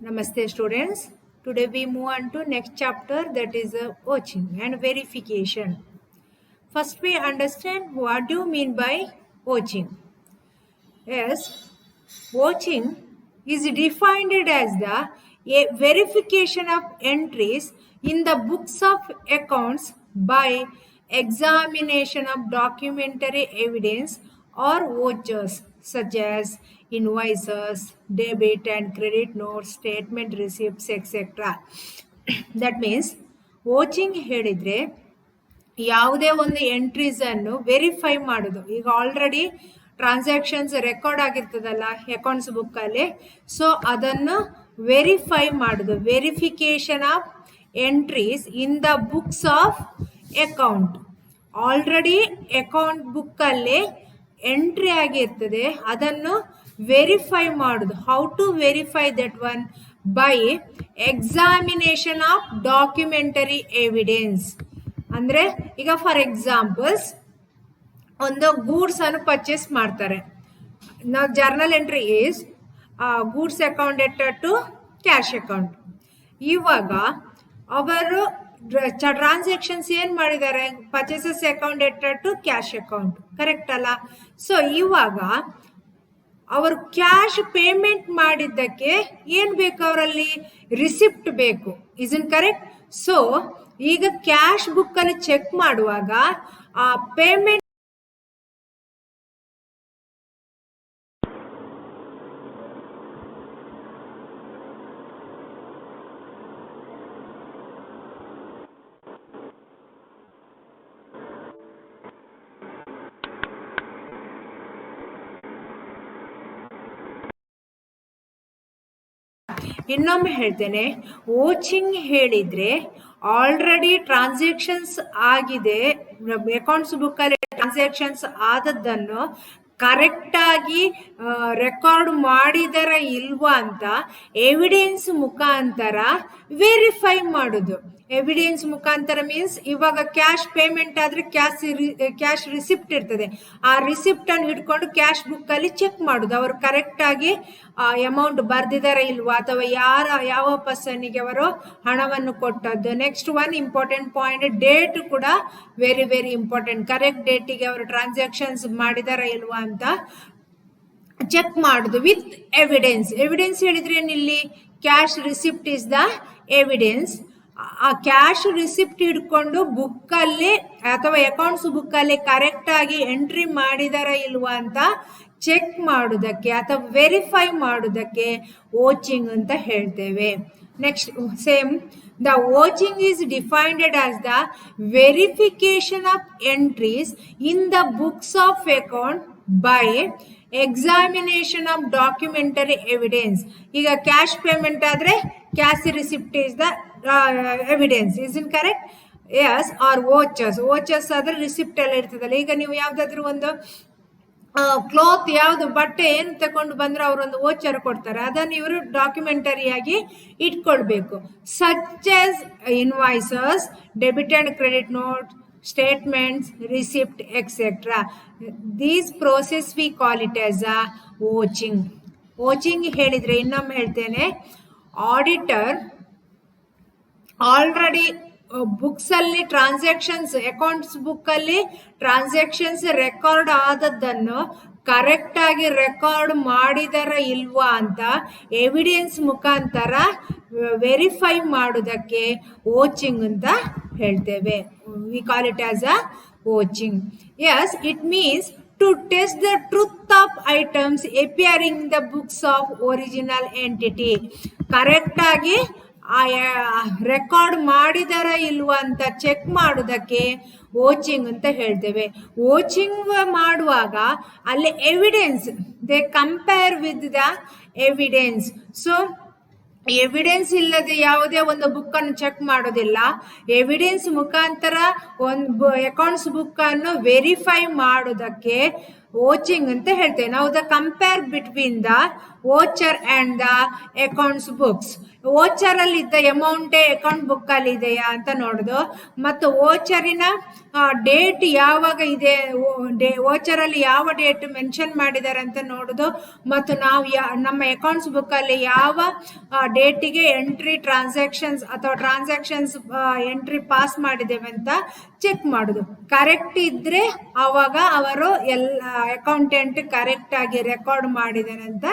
Namaste students. Today we move on to next chapter, that is watching and verification. First we understand what do you mean by watching. Yes, watching is defined as the verification of entries in the books of accounts by examination of documentary evidence or vouchers such as invoices, debit and credit notes, statement receipts, etc. That means watching ಹೇಳಿದ್ರೆ ಯಾವುದೇ ಒಂದು entries ಅನ್ನು verify ಮಾಡೋದು. ಈಗ already transactions record ಆಗಿರ್ತದಲ್ಲ accounts book ಅಲ್ಲಿ, so ಅದನ್ನು verify ಮಾಡೋದು. Verification of entries in the books of account. Already account book ಅಲ್ಲಿ ಎಂಟ್ರಿ ಆಗಿರ್ತದೆ, ಅದನ್ನು ವೆರಿಫೈ ಮಾಡೋದು. How to verify that one? By examination of documentary evidence. ಅಂದ್ರೆ ಈಗ ಫಾರ್ ಎಕ್ಸಾಂಪಲ್ಸ್ ಒಂದು ಗೂಡ್ಸ್ ಅನ್ನು ಪರ್ಚೇಸ್ ಮಾಡ್ತಾರೆ. ನಾವು journal entry is goods account ಎಟರ್ ಟು ಕ್ಯಾಶ್ ಅಕೌಂಟ್. ಇವಾಗ ಅವರು ಟ್ರಾನ್ಸಾಕ್ಷನ್ಸ್ ಏನ್ ಮಾಡಿದ್ದಾರೆ? ಪರ್ಚೇಸಸ್ ಅಕೌಂಟ್ ಎಟರ್ ಟು ಕ್ಯಾಶ್ ಅಕೌಂಟ್, ಕರೆಕ್ಟ್ ಅಲ್ಲ? ಸೊ ಇವಾಗ ಅವರು ಕ್ಯಾಶ್ ಪೇಮೆಂಟ್ ಮಾಡಿದ್ದಕ್ಕೆ ಏನ್ ಬೇಕು? ಅವರಲ್ಲಿ ರಿಸಿಪ್ಟ್ ಬೇಕು. Is in correct? ಸೊ ಈಗ ಕ್ಯಾಶ್ ಬುಕ್ ಅಲ್ಲಿ ಚೆಕ್ ಮಾಡುವಾಗ ಆ ಪೇಮೆಂಟ್ ಇನ್ನೊಮ್ಮೆ ಹೇಳ್ತೇನೆ, ವಾಚಿಂಗ್ ಹೇಳಿದ್ರೆ ಆಲ್ರೆಡಿ ಟ್ರಾನ್ಸಾಕ್ಷನ್ಸ್ ಆಗಿದೆ, ಅಕೌಂಟ್ಸ್ ಬುಕ್ ಅಲ್ಲಿ ಟ್ರಾನ್ಸಾಕ್ಷನ್ಸ್ ಆದದ್ದನ್ನು ಕರೆಕ್ಟ್ ಆಗಿ ರೆಕಾರ್ಡ್ ಮಾಡಿದರ ಇಲ್ವಾ ಅಂತ ಎವಿಡೆನ್ಸ್ ಮುಖಾಂತರ ವೆರಿಫೈ ಮಾಡುದು. ಎವಿಡೆನ್ಸ್ ಮುಖಾಂತರ ಮೀನ್ಸ್ ಇವಾಗ ಕ್ಯಾಶ್ ಪೇಮೆಂಟ್ ಆದ್ರೆ ಕ್ಯಾಶ್ ರಿಸಿಪ್ಟ್ ಇರ್ತದೆ, ಆ ರಿಸಿಪ್ಟ್ ಅನ್ನು ಹಿಡ್ಕೊಂಡು ಕ್ಯಾಶ್ ಬುಕ್ ಅಲ್ಲಿ ಚೆಕ್ ಮಾಡುದು, ಅವರು ಕರೆಕ್ಟ್ ಆಗಿ ಅಮೌಂಟ್ ಬರ್ದಿದಾರ ಇಲ್ವಾ, ಅಥವಾ ಯಾವ ಪರ್ಸನ್ಗೆ ಅವರು ಹಣವನ್ನು ಕೊಟ್ಟದ್ದು. Next one important point, date ಕೂಡ ವೆರಿ ವೆರಿ ಇಂಪಾರ್ಟೆಂಟ್. ಕರೆಕ್ಟ್ ಡೇಟಿಗೆ ಅವರು ಟ್ರಾನ್ಸಾಕ್ಷನ್ಸ್ ಮಾಡಿದಾರ ಇಲ್ವಾ ಅಂತ ಚೆಕ್ ಮಾಡುದು ವಿತ್ ಎವಿಡೆನ್ಸ್. ಎವಿಡೆನ್ಸ್ ಹೇಳಿದ್ರೆ ಏನಿಲ್ಲಿ? Cash receipt is the evidence. ಆ ಕ್ಯಾಶ್ ರಿಸಿಪ್ಟ್ ಹಿಡ್ಕೊಂಡು ಬುಕ್ ಅಲ್ಲಿ ಅಥವಾ ಅಕೌಂಟ್ಸ್ ಬುಕ್ ಅಲ್ಲಿ ಕರೆಕ್ಟ್ ಆಗಿ ಎಂಟ್ರಿ ಮಾಡಿದಾರ ಇಲ್ವಾ ಅಂತ ಚೆಕ್ ಮಾಡುವುದಕ್ಕೆ ಅಥವಾ ವೆರಿಫೈ ಮಾಡುವುದಕ್ಕೆ ವಾಚಿಂಗ್ ಅಂತ ಹೇಳ್ತೇವೆ. Next same, the vouching is defined as the verification of entries in the books of account by examination of documentary evidence. ಈಗ ಕ್ಯಾಶ್ ಪೇಮೆಂಟ್ ಆದ್ರೆ cash receipt is the evidence. Is in correct? Yes. Or vouchers ಆದ್ರೆ receipt ಎಲ್ಲ ಇರ್ತದಲ್ಲ. ಈಗ ನೀವು ಯಾವ್ದಾದ್ರು ಒಂದು cloth, ಯಾವ್ದು ಬಟ್ಟೆ ಏನು ತಕೊಂಡು ಬಂದ್ರೆ ಅವರೊಂದು ವೋಚರ್ ಕೊಡ್ತಾರೆ, ಅದನ್ನು ಇವರು ಡಾಕ್ಯುಮೆಂಟರಿಯಾಗಿ ಇಟ್ಕೊಳ್ಬೇಕು. Such as invoices, debit and credit note, statements, receipt, etc. These process we call it as a watching. Watching ಹೇಳಿದ್ರೆ ಇನ್ನೊಮ್ಮೆ ಹೇಳ್ತೇನೆ, ಆಡಿಟರ್ ಆಲ್ರೆಡಿ ಬುಕ್ಸ್ ಅಲ್ಲಿ ಟ್ರಾನ್ಸಾಕ್ಷನ್ಸ್, ಅಕೌಂಟ್ಸ್ ಬುಕ್ ಅಲ್ಲಿ ಟ್ರಾನ್ಸಾಕ್ಷನ್ಸ್ ರೆಕಾರ್ಡ್ ಆದದ್ದನ್ನು ಕರೆಕ್ಟ್ ಆಗಿ ರೆಕಾರ್ಡ್ ಮಾಡಿದರ ಇಲ್ವಾ ಅಂತ ಎವಿಡೆನ್ಸ್ ಮುಖಾಂತರ ವೆರಿಫೈ ಮಾಡುವುದಕ್ಕೆ ವಾಚಿಂಗ್ ಅಂತ ಹೇಳ್ತೇವೆ. We call it as a vouching. Yes, it means to test the truth of items appearing in the books of original entity. Correct ಆಗಿ ರೆಕಾರ್ಡ್ ಮಾಡಿದಾರ ಇಲ್ವಾ ಅಂತ ಚೆಕ್ ಮಾಡುವುದಕ್ಕೆ ವಾಚಿಂಗ್ ಅಂತ ಹೇಳ್ತೇವೆ. ವಾಚಿಂಗ್ ಮಾಡುವಾಗ ಅಲ್ಲಿ evidence, they compare with the evidence. So evidence ಇಲ್ಲದೆ ಯಾವುದೇ ಒಂದು ಬುಕ್ ಅನ್ನು ಚೆಕ್ ಮಾಡೋದಿಲ್ಲ. ಎವಿಡೆನ್ಸ್ ಮುಖಾಂತರ ಒಂದು ಅಕೌಂಟ್ಸ್ ಬುಕ್ ಅನ್ನು ವೆರಿಫೈ ಮಾಡೋದಕ್ಕೆ ವೋಚಿಂಗ್ ಅಂತ ಹೇಳ್ತೇವೆ. ನಾವು the compare between the voucher and the accounts books. Voucher ಅಲ್ಲಿ ಇದ್ದ ಅಮೌಂಟೇ ಅಕೌಂಟ್ ಬುಕ್ ಅಲ್ಲಿ ಇದೆಯಾ ಅಂತ ನೋಡುದು, ಮತ್ತು ವೋಚರಿನ ಡೇಟ್ ಯಾವಾಗ ಇದೆ, ವೋಚರ್ ಅಲ್ಲಿ ಯಾವ ಡೇಟ್ ಮೆನ್ಷನ್ ಮಾಡಿದ್ದಾರೆ ಅಂತ ನೋಡುದು, ಮತ್ತು ನಾವು ನಮ್ಮ ಅಕೌಂಟ್ಸ್ ಬುಕ್ ಅಲ್ಲಿ ಯಾವ ಡೇಟಿಗೆ ಎಂಟ್ರಿ ಟ್ರಾನ್ಸಾಕ್ಷನ್ಸ್ ಅಥವಾ ಟ್ರಾನ್ಸಾಕ್ಷನ್ಸ್ ಎಂಟ್ರಿ ಪಾಸ್ ಮಾಡಿದ್ದೇವೆ ಅಂತ ಚೆಕ್ ಮಾಡುದು. ಕರೆಕ್ಟ್ ಇದ್ರೆ ಅವಾಗ ಅವರು ಎಲ್ಲ ಅಕೌಂಟೆಂಟ್ ಕರೆಕ್ಟ್ ಆಗಿ ರೆಕಾರ್ಡ್ ಮಾಡಿದಾರೆ ಅಂತ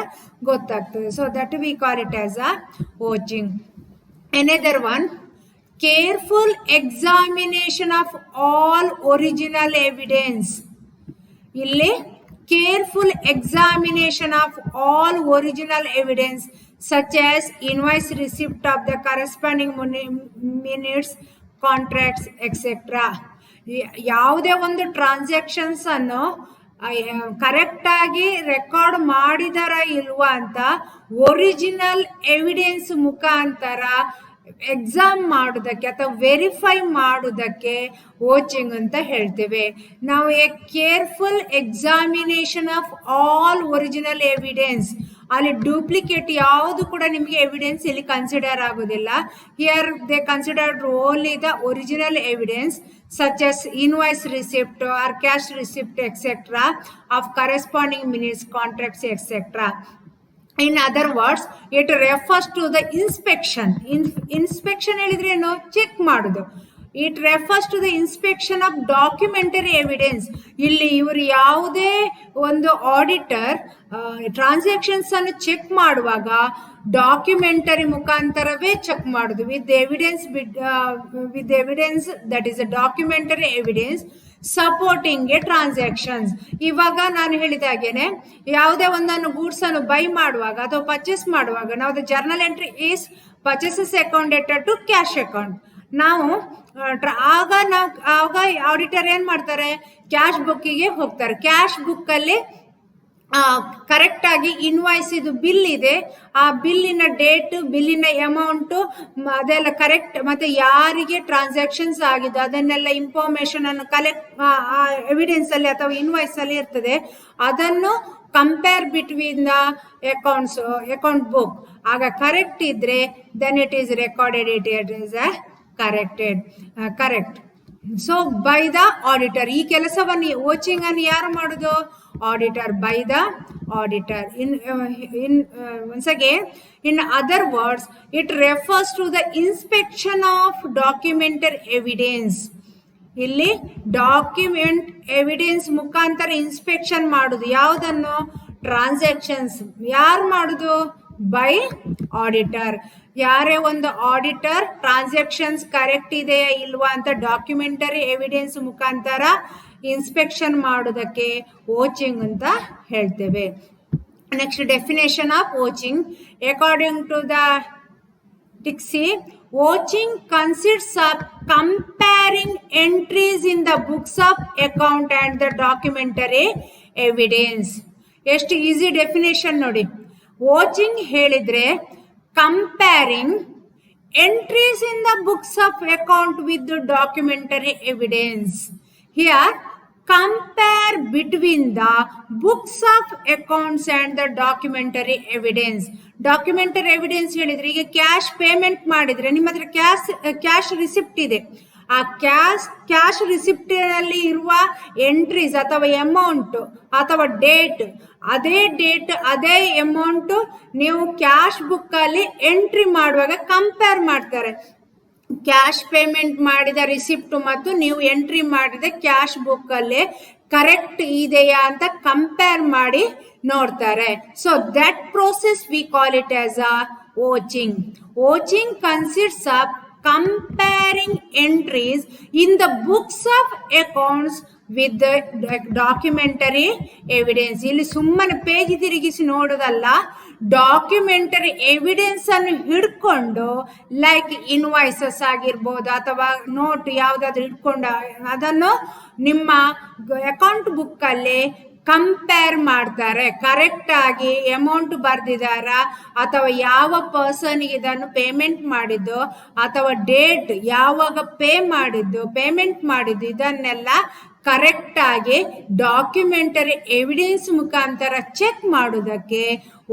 ಗೊತ್ತಾಗ್ತದೆ. So that we call it as a watching. Another one, careful examination of all original evidence. ಇಲ್ಲಿ careful examination of all original evidence such as invoice, receipt of the corresponding minutes, contracts, etc. ಯಾವುದೇ ಒಂದು transactions ಅನ್ನು correct ಆಗಿ record ಮಾಡಿದಾರ ಇಲ್ವಾ ಅಂತ original evidence ಮುಖಾಂತರ exam ಮಾಡೋದಕ್ಕೆ ಅಥವಾ ವೆರಿಫೈ ಮಾಡೋದಕ್ಕೆ ವಾಚಿಂಗ್ ಅಂತ ಹೇಳ್ತೇವೆ. ನಾವು A careful examination of all original evidence. ಅಲ್ಲಿ ಡೂಪ್ಲಿಕೇಟ್ ಯಾವುದು ಕೂಡ ನಿಮಗೆ ಎವಿಡೆನ್ಸ್ ಇಲ್ಲಿ ಕನ್ಸಿಡರ್ ಆಗೋದಿಲ್ಲ. Here they considered only the original evidence such as invoice, receipt or cash receipt, etc. of corresponding minutes, contracts, etc. In other words, it refers to the inspection. Inspection ಹೇಳಿದ್ರೆ ಏನು? Check ಮಾಡೋದು. It refers to the inspection of documentary evidence. ಇಲ್ಲಿ ಇವರು ಯಾವುದೇ ಒಂದು auditor transactions ಅನ್ನು check ಮಾಡುವಾಗ documentary ಮುಖಾಂತರವೇ ಚೆಕ್ ಮಾಡುದು. With evidence that is a documentary evidence supporting A transactions. ಇವಾಗ ನಾನು ಹೇಳಿದ ಹಾಗೇನೆ ಯಾವುದೇ ಒಂದನ್ನು ಗೂಡ್ಸ್ ಅನ್ನು ಬೈ ಮಾಡುವಾಗ ಅಥವಾ ಪರ್ಚೇಸ್ ಮಾಡುವಾಗ ನಾವು the journal entry is purchases account dated to cash account. ನಾವು ಆಗ ಆಡಿಟರ್ ಏನ್ ಮಾಡ್ತಾರೆ, ಕ್ಯಾಶ್ ಬುಕ್ಕಿಗೆ ಹೋಗ್ತಾರೆ. ಕ್ಯಾಶ್ ಬುಕ್ ಅಲ್ಲಿ ಕರೆಕ್ಟ್ ಆಗಿ ಇನ್ವಾಯ್ಸ್ ಇದು ಬಿಲ್ ಇದೆ, ಆ ಬಿಲ್ಲಿನ ಡೇಟ್, ಬಿಲ್ಲಿನ ಅಮೌಂಟ್ ಅದೆಲ್ಲ ಕರೆಕ್ಟ್, ಮತ್ತೆ ಯಾರಿಗೆ ಟ್ರಾನ್ಸಾಕ್ಷನ್ಸ್ ಆಗಿದೆ ಅದನ್ನೆಲ್ಲ ಇನ್ಫಾರ್ಮೇಶನ್ ಅನ್ನು ಕಲೆಕ್ಟ್ ಎವಿಡೆನ್ಸ್ ಅಲ್ಲಿ ಅಥವಾ ಇನ್ವಾಯ್ಸ್ ಅಲ್ಲಿ ಇರ್ತದೆ. ಅದನ್ನು compare between the account book. ಆಗ ಕರೆಕ್ಟ್ ಇದ್ರೆ then it is recorded, it is correct. So by the auditor. ಈ ಕೆಲಸವನ್ನು ವಾಚಿಂಗ್ ಅನ್ನು ಯಾರು ಮಾಡುದು? Auditor. By the auditor. once again, in other words, it refers to the inspection of documented evidence. ಇಲ್ಲಿ document evidence ಮುಖಾಂತರ inspection ಮಾಡುದು. ಯಾವುದನ್ನು? Transactions. ಯಾರು ಮಾಡುದು? By auditor. ಯಾರೇ ಒಂದು ಆಡಿಟರ್ ಟ್ರಾನ್ಸಾಕ್ಷನ್ಸ್ ಕರೆಕ್ಟ್ ಇದೆಯಾ ಇಲ್ವಾ ಅಂತ ಡಾಕ್ಯುಮೆಂಟರಿ ಎವಿಡೆನ್ಸ್ ಮುಖಾಂತರ ಇನ್ಸ್ಪೆಕ್ಷನ್ ಮಾಡೋದಕ್ಕೆ ವಾಚಿಂಗ್ ಅಂತ ಹೇಳ್ತೇವೆ. Next definition of vouching. According to the Dixie, watching consists of comparing entries in the books of account and the documentary evidence. ಎಷ್ಟು ಈಸಿ ಡೆಫಿನೇಷನ್ ನೋಡಿ. Watching ಹೇಳಿದ್ರೆ comparing entries in the books of account with documentary evidence. Here compare between the books of accounts and the documentary evidence. Documentary evidence ಹೇಳಿದ್ರೆ, ಈಗ cash payment ಮಾಡಿದ್ರೆ ನಿಮ್ಮ ಹತ್ರ cash receipt ಇದೆ. ಆ ಕ್ಯಾಶ್ ರಿಸಿಪ್ಟ್ ನಲ್ಲಿ ಇರುವ ಎಂಟ್ರೀಸ್ ಅಥವಾ ಅಮೌಂಟ್ ಅಥವಾ ಡೇಟ್, ಅದೇ ಅಮೌಂಟ್ ನೀವು ಕ್ಯಾಶ್ ಬುಕ್ ಅಲ್ಲಿ ಎಂಟ್ರಿ ಮಾಡುವಾಗ ಕಂಪೇರ್ ಮಾಡ್ತಾರೆ. ಕ್ಯಾಶ್ ಪೇಮೆಂಟ್ ಮಾಡಿದ ರಿಸಿಪ್ಟ್ ಮತ್ತು ನೀವು ಎಂಟ್ರಿ ಮಾಡಿದ ಕ್ಯಾಶ್ ಬುಕ್ ಅಲ್ಲಿ ಕರೆಕ್ಟ್ ಇದೆಯಾ ಅಂತ ಕಂಪೇರ್ ಮಾಡಿ ನೋಡ್ತಾರೆ. So that process V call it as a watching. Watching consists of comparing entries in the books of accounts with the documentary evidence. ಇಲ್ಲಿ ಸುಮ್ಮನೆ ಪೇಜ್ ತಿರುಗಿಸಿ ನೋಡೋದಲ್ಲ, ಡಾಕ್ಯುಮೆಂಟರಿ ಎವಿಡೆನ್ಸ್ ಅನ್ನು ಹಿಡ್ಕೊಂಡು, ಲೈಕ್ ಇನ್ವಾಯ್ಸಸ್ ಆಗಿರ್ಬೋದು ಅಥವಾ ನೋಟ್ ಯಾವುದಾದ್ರೂ ಹಿಡ್ಕೊಂಡು ಅದನ್ನು ನಿಮ್ಮ ಅಕೌಂಟ್ ಬುಕ್ ಅಲ್ಲಿ ಕಂಪೇರ್ ಮಾಡ್ತಾರೆ. ಕರೆಕ್ಟ್ ಆಗಿ ಅಮೌಂಟ್ ಬರ್ದಿದಾರ ಅಥವಾ ಯಾವ ಪರ್ಸನ್ಗೆ ಇದನ್ನು ಪೇಮೆಂಟ್ ಮಾಡಿದ್ದು ಅಥವಾ ಡೇಟ್ ಯಾವಾಗ ಪೇಮೆಂಟ್ ಮಾಡಿದ್ದು ಇದನ್ನೆಲ್ಲ ಕರೆಕ್ಟ್ ಆಗಿ ಡಾಕ್ಯುಮೆಂಟರಿ ಎವಿಡೆನ್ಸ್ ಮುಖಾಂತರ ಚೆಕ್ ಮಾಡೋದಕ್ಕೆ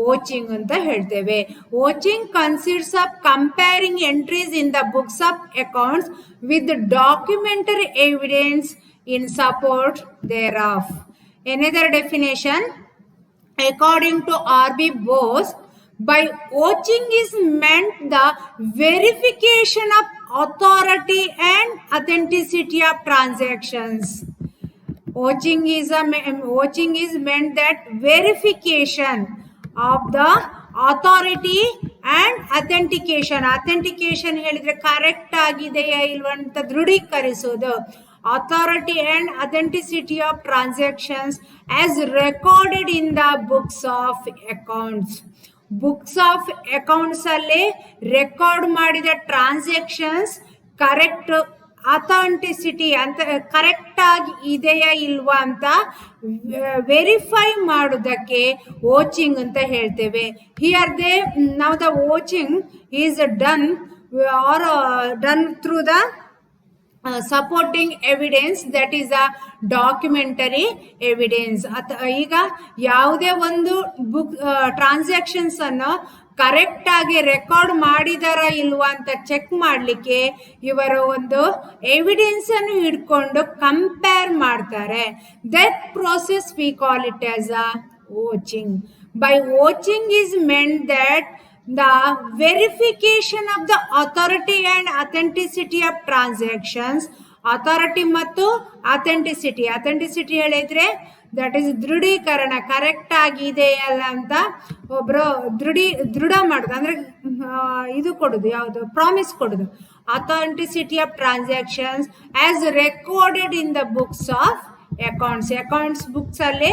ವಾಚಿಂಗ್ ಅಂತ ಹೇಳ್ತೇವೆ. Watching consists of comparing entries in the books of accounts with documentary evidence in support thereof. Another definition, according to R.B. Bose, by watching is meant the verification of authority and authenticity of transactions. Watching is meant that verification of the authority and authentication ಹೇಳಿದ್ರೆ correct ಆಗಿದೆಯಾ ಇಲ್ವಾ ಅಂತ ದೃಢೀಕರಿಸೋದು. Authority and authenticity of transactions as recorded in the books of accounts. Books of accounts ಅಲ್ಲಿ record ಮಾಡಿದ transactions correct authenticity ಅಂತ correct ಆಗಿ ಇದೆಯಾ ಇಲ್ವಾ ಅಂತ ವೆರಿಫೈ ಮಾಡೋದಕ್ಕೆ ವಾಚಿಂಗ್ ಅಂತ ಹೇಳ್ತೇವೆ. Here now the watching is done through the supporting evidence, that is a documentary evidence. ಈಗ ಯಾವುದೇ ಒಂದು ಬುಕ್ ಟ್ರಾನ್ಸಾಕ್ಷನ್ಸ್ ಅನ್ನು ಕರೆಕ್ಟ್ ಆಗಿ ರೆಕಾರ್ಡ್ ಮಾಡಿದಾರ ಇಲ್ವಾ ಅಂತ ಚೆಕ್ ಮಾಡಲಿಕ್ಕೆ ಇವರ ಒಂದು ಎವಿಡೆನ್ಸ್ ಅನ್ನು ಹಿಡ್ಕೊಂಡು ಕಂಪೇರ್ ಮಾಡ್ತಾರೆ. That process V call it as a watching. By watching is meant that the verification of the authority and authenticity of transactions. authority ಮತ್ತು authenticity ಹೇಳಿದ್ರೆ ದಟ್ ಈಸ್ ದೃಢೀಕರಣ, ಕರೆಕ್ಟ್ ಆಗಿದೆ ಅಲ್ಲ ಅಂತ ಒಬ್ರು ದೃಢ ಮಾಡೋದು ಅಂದ್ರೆ ಇದು ಕೊಡೋದು, ಯಾವುದು ಪ್ರಾಮಿಸ್ ಕೊಡೋದು. Authenticity of transactions as recorded in the books of accounts books ಅಲ್ಲಿ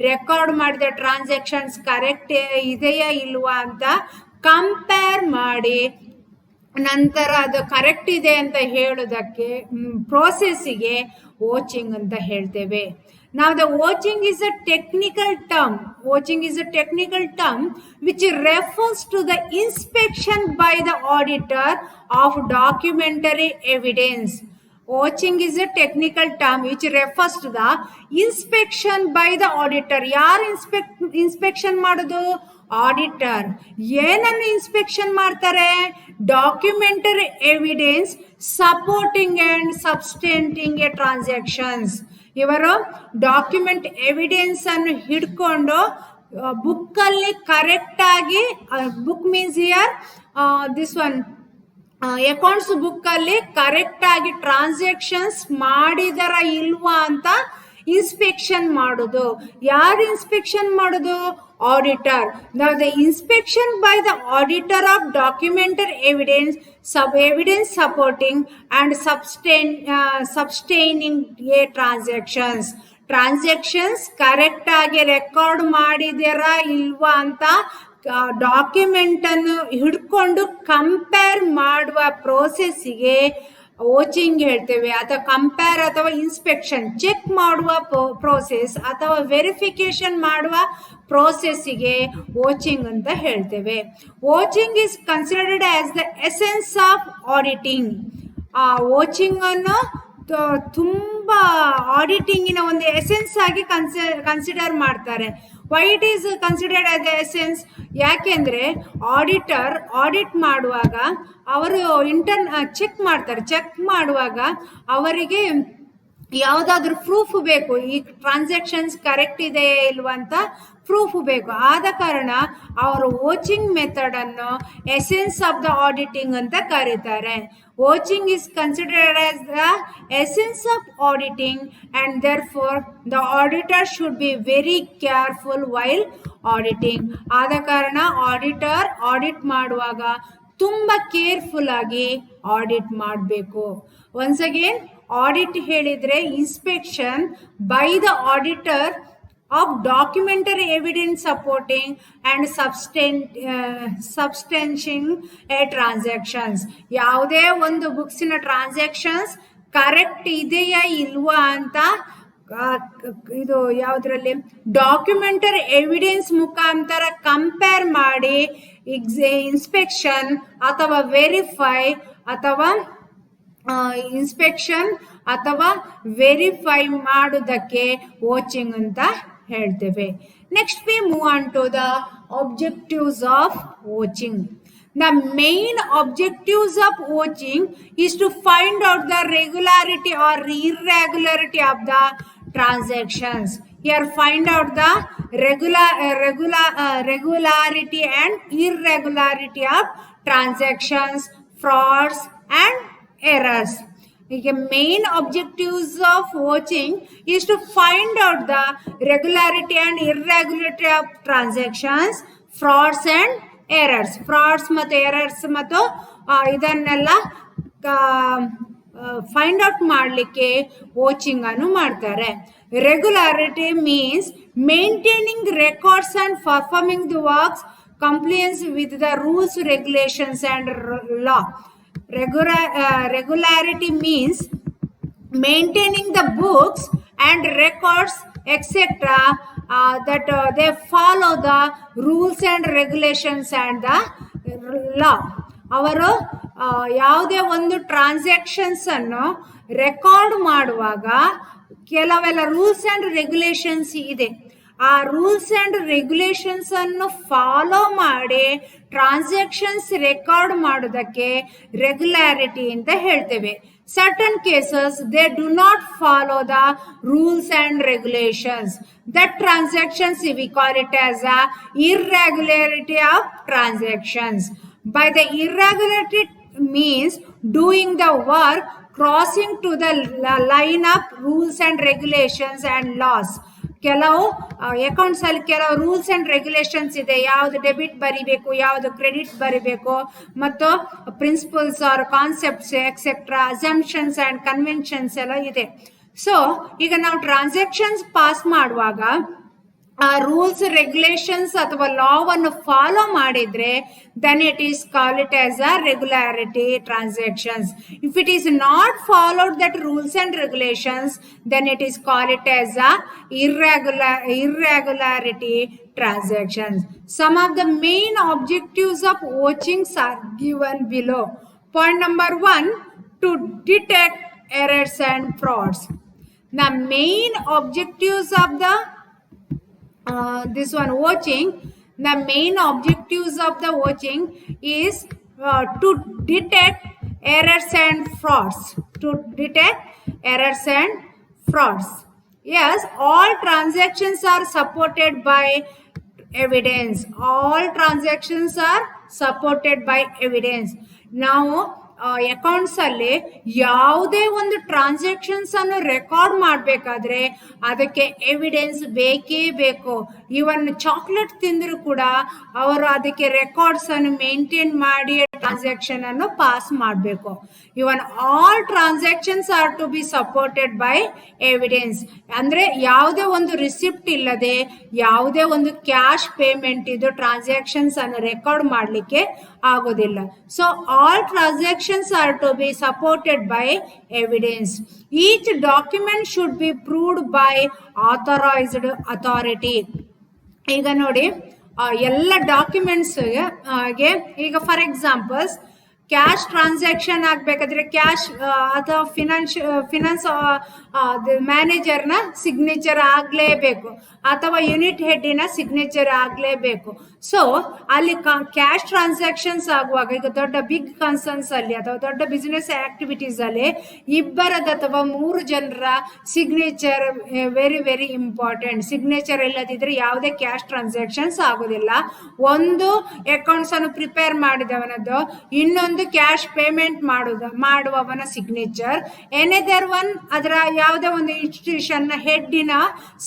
ರೆಕಾರ್ಡ್ ಮಾಡಿದ ಟ್ರಾನ್ಸಾಕ್ಷನ್ಸ್ ಕರೆಕ್ಟ್ ಇದೆಯಾ ಇಲ್ವಾ ಅಂತ ಕಂಪೇರ್ ಮಾಡಿ ನಂತರ ಅದು ಕರೆಕ್ಟ್ ಇದೆ ಅಂತ ಹೇಳೋದಕ್ಕೆ ಪ್ರೋಸೆಸ್ಸಿಗೆ ವಾಚಿಂಗ್ ಅಂತ ಹೇಳ್ತೇವೆ. Now the watching is a technical term. Watching is a technical term which refers to the inspection by the auditor of documentary evidence. Watching is a technical term which refers to the inspection by the auditor. ಯಾರು inspection ಮಾಡೋದು? Auditor. ಏನನ್ನು inspection ಮಾಡ್ತಾರೆ? Documentary evidence supporting and substantiating a transactions. ಇವರು document evidence ಅನ್ನು ಹಿಡ್ಕೊಂಡು book ಅಲ್ಲಿ correct ಆಗಿ, book means here this one accounts book ಅಲ್ಲಿ ಕರೆಕ್ಟ್ ಆಗಿ ಟ್ರಾನ್ಸಾಕ್ಷನ್ಸ್ ಮಾಡಿದರ ಇಲ್ವಾ ಅಂತ ಇನ್ಸ್ಪೆಕ್ಷನ್ ಮಾಡೋದು. ಯಾರು ಇನ್ಸ್ಪೆಕ್ಷನ್ ಮಾಡೋದು? auditor. Now the inspection by the auditor of documented evidence supporting and sustaining a transactions correct ಆಗಿ ರೆಕಾರ್ಡ್ ಮಾಡಿದಿರ ಇಲ್ವಾ ಅಂತ ಡಾಕ್ಯುಮೆಂಟ್ ಅನ್ನು ಹಿಡ್ಕೊಂಡು ಕಂಪೇರ್ ಮಾಡುವ ಪ್ರೋಸೆಸ್ಸಿಗೆ ವಾಚಿಂಗ್ ಹೇಳ್ತೇವೆ. ಅಥವಾ ಕಂಪೇರ್ ಅಥವಾ ಇನ್ಸ್ಪೆಕ್ಷನ್ ಚೆಕ್ ಮಾಡುವ ಪ್ರೋಸೆಸ್ ಅಥವಾ ವೆರಿಫಿಕೇಶನ್ ಮಾಡುವ ಪ್ರೋಸೆಸ್ಸಿಗೆ ವಾಚಿಂಗ್ ಅಂತ ಹೇಳ್ತೇವೆ. Watching is considered as the essence of auditing. ಆ ವಾಚಿಂಗ್ ಅನ್ನು ತುಂಬಾ ಆಡಿಟಿಂಗಿನ ಒಂದು ಎಸೆನ್ಸ್ ಆಗಿ ಕನ್ಸಿಡರ್ ಮಾಡ್ತಾರೆ. Why it is considered as the essence? ಯಾಕೆಂದ್ರೆ ಆಡಿಟರ್ ಆಡಿಟ್ ಮಾಡುವಾಗ ಅವರು ಚೆಕ್ ಮಾಡ್ತಾರೆ. ಚೆಕ್ ಮಾಡುವಾಗ ಅವರಿಗೆ ಯಾವುದಾದ್ರೂ ಪ್ರೂಫ್ ಬೇಕು, ಈ ಟ್ರಾನ್ಸಾಕ್ಷನ್ಸ್ ಕರೆಕ್ಟ್ ಇದೆ ಇಲ್ವಾ ಅಂತ ಪ್ರೂಫ್ ಬೇಕು. ಆದ ಕಾರಣ ಅವರು ವಾಚಿಂಗ್ ಮೆಥಡ್ ಅನ್ನು ಎಸೆನ್ಸ್ ಆಫ್ ದ ಆಡಿಟಿಂಗ್ ಅಂತ ಕರೀತಾರೆ. Watching is considered as the essence of auditing and therefore the auditor should be very careful while auditing. ಆದ ಕಾರಣ ಆಡಿಟರ್ ಆಡಿಟ್ ಮಾಡುವಾಗ ತುಂಬ ಕೇರ್ಫುಲ್ ಆಗಿ ಆಡಿಟ್ ಮಾಡಬೇಕು. ಒನ್ಸ್ ಅಗೇನ್, ಆಡಿಟ್ ಹೇಳಿದ್ರೆ inspection by the auditor of documentary evidence supporting and substantiating a transactions. ಯಾವುದೇ ಒಂದು ಬುಕ್ಸಿನ transactions correct ಇದೆಯಾ ಇಲ್ವಾ ಅಂತ ಇದು ಯಾವುದರಲ್ಲಿ ಡಾಕ್ಯುಮೆಂಟರಿ ಎವಿಡೆನ್ಸ್ ಮುಖಾಂತರ ಕಂಪೇರ್ ಮಾಡಿ ಇನ್ಸ್ಪೆಕ್ಷನ್ ಅಥವಾ ವೆರಿಫೈ ಅಥವಾ ಇನ್ಸ್ಪೆಕ್ಷನ್ ಅಥವಾ ವೆರಿಫೈ ಮಾಡೋದಕ್ಕೆ ವಾಚಿಂಗ್ ಅಂತ ಹೇಳ್ತೇವೆ. Next we move on to the objectives of watching. The main objectives of watching is to find out the regularity or irregularity of the transactions. Here find out the regularity and irregularity of transactions, frauds and errors. The main objectives of watching is to find out the regularity and irregularity of transactions, frauds and errors. Frauds ಮತ್ತು errors ಮತ್ತು ಇದನ್ನೆಲ್ಲ find out ಮಾಡಲಿಕ್ಕೆ watching ಅನ್ನು ಮಾಡ್ತಾರೆ. Regularity means maintaining records and performing the works compliance with the rules, regulations and law. Regularity means maintaining the books and records etc. That they follow the rules and regulations and the law. ಅವರು ಯಾವುದೇ ಒಂದು transactions ಅನ್ನು record ಮಾಡುವಾಗ ಕೆಲವೆಲ್ಲ rules and regulations ಇದೆ. ಆ rules and regulations ಅನ್ನು follow ಮಾಡಿ ಟ್ರಾನ್ಸಾಕ್ಷನ್ಸ್ ರೆಕಾರ್ಡ್ ಮಾಡೋದಕ್ಕೆ ರೆಗ್ಯುಲಾರಿಟಿ ಅಂತ ಹೇಳ್ತೇವೆ. Certain cases they do not follow the rules and regulations, that transactions V call it as a irregularity of transactions. By the irregularity means doing the work crossing to the line of rules and regulations and laws. ಕೆಲವು accounts ಅಲ್ಲಿ ಕೆಲವು rules and regulations ಇದೆ. ಯಾವುದು debit ಬರಿಬೇಕು, ಯಾವುದು credit ಬರಿಬೇಕು, ಮತ್ತು principles or concepts etcetera, assumptions and conventions ಎಲ್ಲ ಇದೆ. ಸೊ ಈಗ ನಾವು ಟ್ರಾನ್ಸಾಕ್ಷನ್ಸ್ ಪಾಸ್ ಮಾಡುವಾಗ ಆ ರೂಲ್ಸ್, ರೆಗ್ಯುಲೇಷನ್ಸ್ ಅಥವಾ ಲಾವನ್ನು ಫಾಲೋ ಮಾಡಿದ್ರೆ then it is called it as a regularity transactions. If it is not followed that rules and regulations, then it is called it as a irregularity transactions. Some of the main objectives of watchings are given below. Point number 1, to detect errors and frauds. The main objectives of the this one watching, the main objectives of the watching is to detect errors and frauds. To detect errors and frauds. Yes, all transactions are supported by evidence. All transactions are supported by evidence. Now accounts ಅಲ್ಲಿ ಯಾವುದೇ ಒಂದು transactions ಅನ್ನು record ಮಾಡಬೇಕಾದ್ರೆ ಅದಕ್ಕೆ evidence ಬೇಕೇ ಬೇಕು. ಇವನ್ chocolate ತಿಂದರೂ ಕೂಡ ಅವರು ಅದಕ್ಕೆ ರೆಕಾರ್ಡ್ಸ್ ಅನ್ನು ಮೇಂಟೈನ್ ಮಾಡಿ ಟ್ರಾನ್ಸಾಕ್ಷನ್ ಅನ್ನು ಪಾಸ್ ಮಾಡಬೇಕು. Even all transactions are to be supported by evidence. ಅಂದ್ರೆ ಯಾವುದೇ ಒಂದು ರಿಸಿಪ್ಟ್ ಇಲ್ಲದೆ ಯಾವುದೇ ಒಂದು ಕ್ಯಾಶ್ ಪೇಮೆಂಟ್ ಇದು ಟ್ರಾನ್ಸಾಕ್ಷನ್ಸ್ ಅನ್ನು ರೆಕಾರ್ಡ್ ಮಾಡಲಿಕ್ಕೆ ಆಗೋದಿಲ್ಲ. So all transactions are to be supported by evidence. Each document should be proved by authorized authority. ಈಗ ನೋಡಿ ಎಲ್ಲ ಡಾಕ್ಯುಮೆಂಟ್ಸ್ಗೆ ಈಗ ಫಾರ್ ಎಕ್ಸಾಂಪಲ್ಸ್ ಕ್ಯಾಶ್ ಟ್ರಾನ್ಸಾಕ್ಷನ್ ಆಗಬೇಕಾದ್ರೆ ಕ್ಯಾಶ್ ಅಥವಾ ಫಿನಾನ್ಸ್ ಮ್ಯಾನೇಜರ್ನ ಸಿಗ್ನೇಚರ್ ಆಗಲೇಬೇಕು ಅಥವಾ ಯೂನಿಟ್ ಹೆಡ್ಡಿನ ಸಿಗ್ನೇಚರ್ ಆಗಲೇಬೇಕು. ಸೊ ಅಲ್ಲಿ ಕ್ಯಾಶ್ ಟ್ರಾನ್ಸಾಕ್ಷನ್ಸ್ ಆಗುವಾಗ ಈಗ ದೊಡ್ಡ ಬಿಗ್ ಕನ್ಸರ್ನ್ಸ್ ಅಲ್ಲಿ ಅಥವಾ ದೊಡ್ಡ ಬಿಸ್ನೆಸ್ ಆಕ್ಟಿವಿಟೀಸ್ ಅಲ್ಲಿ ಇಬ್ಬರದ ಅಥವಾ 3 ಜನರ signature very very important. Signature ಇಲ್ಲದಿದ್ರೆ ಯಾವುದೇ ಕ್ಯಾಶ್ ಟ್ರಾನ್ಸಾಕ್ಷನ್ಸ್ ಆಗೋದಿಲ್ಲ. ಒಂದು ಅಕೌಂಟ್ಸ್ ಅನ್ನು ಪ್ರಿಪೇರ್ ಮಾಡಿದವನದ್ದು, ಇನ್ನೊಂದು ಕ್ಯಾಶ್ ಪೇಮೆಂಟ್ ಮಾಡುವವನ ಸಿಗ್ನೇಚರ್, ಎನೆದರ್ ಒನ್ ಅದರ ಯಾವುದೇ ಒಂದು ಇನ್ಸ್ಟಿಟ್ಯೂಷನ್ ಹೆಡ್ಡಿನ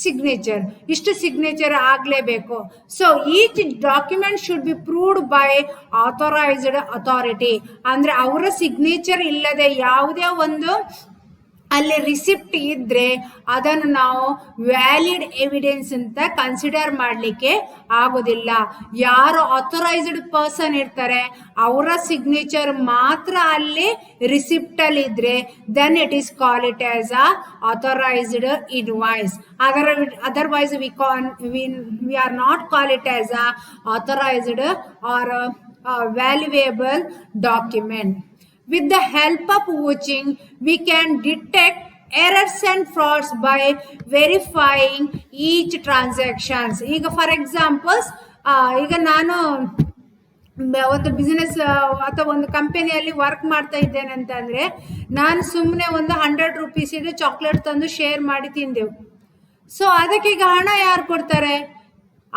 ಸಿಗ್ನೇಚರ್. ಇಷ್ಟು ಸಿಗ್ನೇಚರ್ ಆಗಲೇಬೇಕು. So each document should be proved by authorised authority. ಅಂದ್ರೆ ಅವರ ಸಿಗ್ನೇಚರ್ ಇಲ್ಲದೆ ಯಾವುದೇ ಒಂದು ಅಲ್ಲಿ ರಿಸಿಪ್ಟ್ ಇದ್ರೆ ಅದನ್ನು ನಾವು ವ್ಯಾಲಿಡ್ ಎವಿಡೆನ್ಸ್ ಅಂತ ಕನ್ಸಿಡರ್ ಮಾಡಲಿಕ್ಕೆ ಆಗೋದಿಲ್ಲ. ಯಾರು ಆಥರೈಸ್ಡ್ ಪರ್ಸನ್ ಇರ್ತಾರೆ ಅವರ ಸಿಗ್ನೇಚರ್ ಮಾತ್ರ ಅಲ್ಲಿ ರಿಸಿಪ್ಟ್ ಅಲ್ಲಿ ಇದ್ರೆ then it is call it as a authorised invoice. Otherwise we are not call it as a authorised or valuable document. With the help of watching, we can detect errors and frauds by verifying each transactions. ಈಗ for examples, ಈಗ ನಾನು ಒಂದು business ಅಥವಾ ಒಂದು ಕಂಪನಿಯಲ್ಲಿ work ಮಾಡ್ತಾ ಇದ್ದೇನೆ ಅಂತಂದ್ರೆ, ನಾನು ಸುಮ್ಮನೆ ಒಂದು 100 ರೂಪೀಸ್ ಇದೆ ಚಾಕ್ಲೇಟ್ ತಂದು ಶೇರ್ ಮಾಡಿ ತಿಂದೆವು. ಸೊ ಅದಕ್ಕೆ ಈಗ ಹಣ ಯಾರು ಕೊಡ್ತಾರೆ?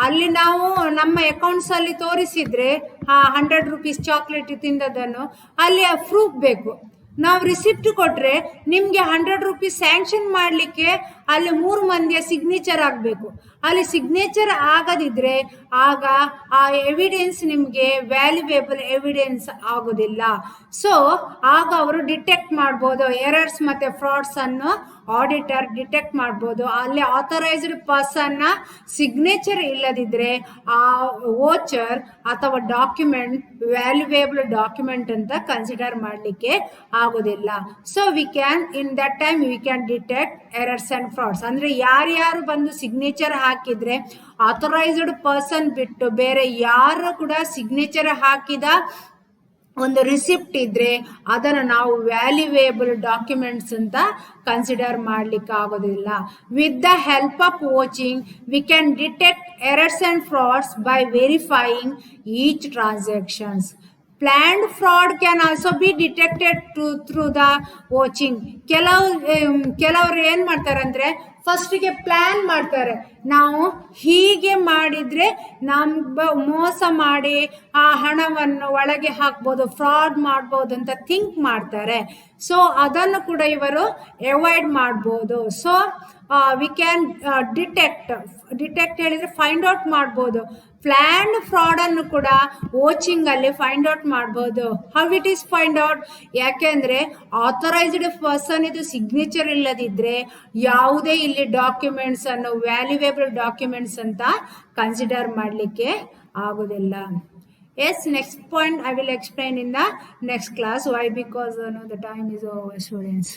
ಅಲ್ಲಿ ನಾವು ನಮ್ಮ ಅಕೌಂಟ್ಸ್ ಅಲ್ಲಿ ತೋರಿಸಿದ್ರೆ 100 ರೂಪೀಸ್ ಚಾಕ್ಲೇಟ್ ತಿಂದದನ್ನು ಅಲ್ಲಿ ಪ್ರೂಫ್ ಬೇಕು. ನಾವು ರಿಸಿಪ್ಟ್ ಕೊಟ್ರೆ ನಿಮ್ಗೆ 100 ರೂಪೀಸ್ ಸ್ಯಾಂಕ್ಷನ್ ಮಾಡ್ಲಿಕ್ಕೆ ಅಲ್ಲಿ 3 ಮಂದಿಯ ಸಿಗ್ನೇಚರ್ ಆಗಬೇಕು. ಅಲ್ಲಿ ಸಿಗ್ನೇಚರ್ ಆಗದಿದ್ರೆ ಆಗ ಆ ಎವಿಡೆನ್ಸ್ ನಿಮ್ಗೆ ವ್ಯಾಲ್ಯೂಯೇಬಲ್ ಎವಿಡೆನ್ಸ್ ಆಗೋದಿಲ್ಲ. ಸೊ ಆಗ ಅವರು ಡಿಟೆಕ್ಟ್ ಮಾಡ್ಬೋದು, ಎರರ್ಸ್ ಮತ್ತೆ ಫ್ರಾಡ್ಸ್ ಅನ್ನು ಆಡಿಟರ್ ಡಿಟೆಕ್ಟ್ ಮಾಡ್ಬೋದು. ಅಲ್ಲಿ ಆಥರೈಸ್ಡ್ ಪರ್ಸನ್ ನ ಸಿಗ್ನೇಚರ್ ಇಲ್ಲದಿದ್ರೆ ಆ ವೋಚರ್ ಅಥವಾ ಡಾಕ್ಯುಮೆಂಟ್ ವ್ಯಾಲ್ಯೂಯೇಬಲ್ ಡಾಕ್ಯುಮೆಂಟ್ ಅಂತ ಕನ್ಸಿಡರ್ ಮಾಡಲಿಕ್ಕೆ ಆಗೋದಿಲ್ಲ. So we can in that time we can detect errors and frauds. ಅಂದ್ರೆ ಯಾರ್ಯಾರು ಬಂದು ಸಿಗ್ನೇಚರ್ ಹಾಕಿದ್ರೆ ಆಥರೈಸ್ಡ್ ಪರ್ಸನ್ ಬಿಟ್ಟು ಬೇರೆ ಯಾರು ಕೂಡ ಸಿಗ್ನೇಚರ್ ಹಾಕಿದ ಒಂದು ರಿಸಿಪ್ಟ್ ಇದ್ರೆ ಅದನ್ನು ನಾವು ವ್ಯಾಲ್ಯೂಯೇಬಲ್ ಡಾಕ್ಯುಮೆಂಟ್ಸ್ ಅಂತ ಕನ್ಸಿಡರ್ ಮಾಡ್ಲಿಕ್ಕೆ ಆಗೋದಿಲ್ಲ. With the help of watching we can detect errors and frauds by verifying each transactions. Planned fraud can also be detected through the watching. ಕೆಲವರು ಏನ್ ಮಾಡ್ತಾರೆ ಅಂದ್ರೆ ಫಸ್ಟಿಗೆ ಪ್ಲಾನ್ ಮಾಡ್ತಾರೆ, ನಾವು ಹೀಗೆ ಮಾಡಿದ್ರೆ ಮೋಸ ಮಾಡಿ ಆ ಹಣವನ್ನು ಒಳಗೆ ಹಾಕ್ಬೋದು, ಫ್ರಾಡ್ ಮಾಡ್ಬೋದು ಅಂತ ಥಿಂಕ್ ಮಾಡ್ತಾರೆ. ಸೊ ಅದನ್ನು ಕೂಡ ಇವರು ಅವಾಯ್ಡ್ ಮಾಡ್ಬೋದು. ಸೊ ವಿ ಕ್ಯಾನ್ ಡಿಟೆಕ್ಟ್ ಹೇಳಿದ್ರೆ ಫೈಂಡ್ ಔಟ್ ಮಾಡ್ಬೋದು. ಪ್ಲಾನ್ಡ್ ಫ್ರಾಡ್ ಅನ್ನು ಕೂಡ ವಾಚಿಂಗ್ ಅಲ್ಲಿ ಫೈಂಡ್ ಔಟ್ ಮಾಡಬಹುದು. How it is find out? ಯಾಕೆಂದ್ರೆ ಆಥರೈಸ್ಡ್ ಪರ್ಸನ್ ಇದು ಸಿಗ್ನೇಚರ್ ಇಲ್ಲದಿದ್ರೆ ಯಾವುದೇ ಇಲ್ಲಿ ಡಾಕ್ಯುಮೆಂಟ್ಸ್ ಅನ್ನು ವ್ಯಾಲ್ಯೂಯೇಬಲ್ ಡಾಕ್ಯುಮೆಂಟ್ಸ್ ಅಂತ ಕನ್ಸಿಡರ್ ಮಾಡಲಿಕ್ಕೆ ಆಗೋದಿಲ್ಲ. Yes, next point I will explain in the next class. Why? Because the time is over, students.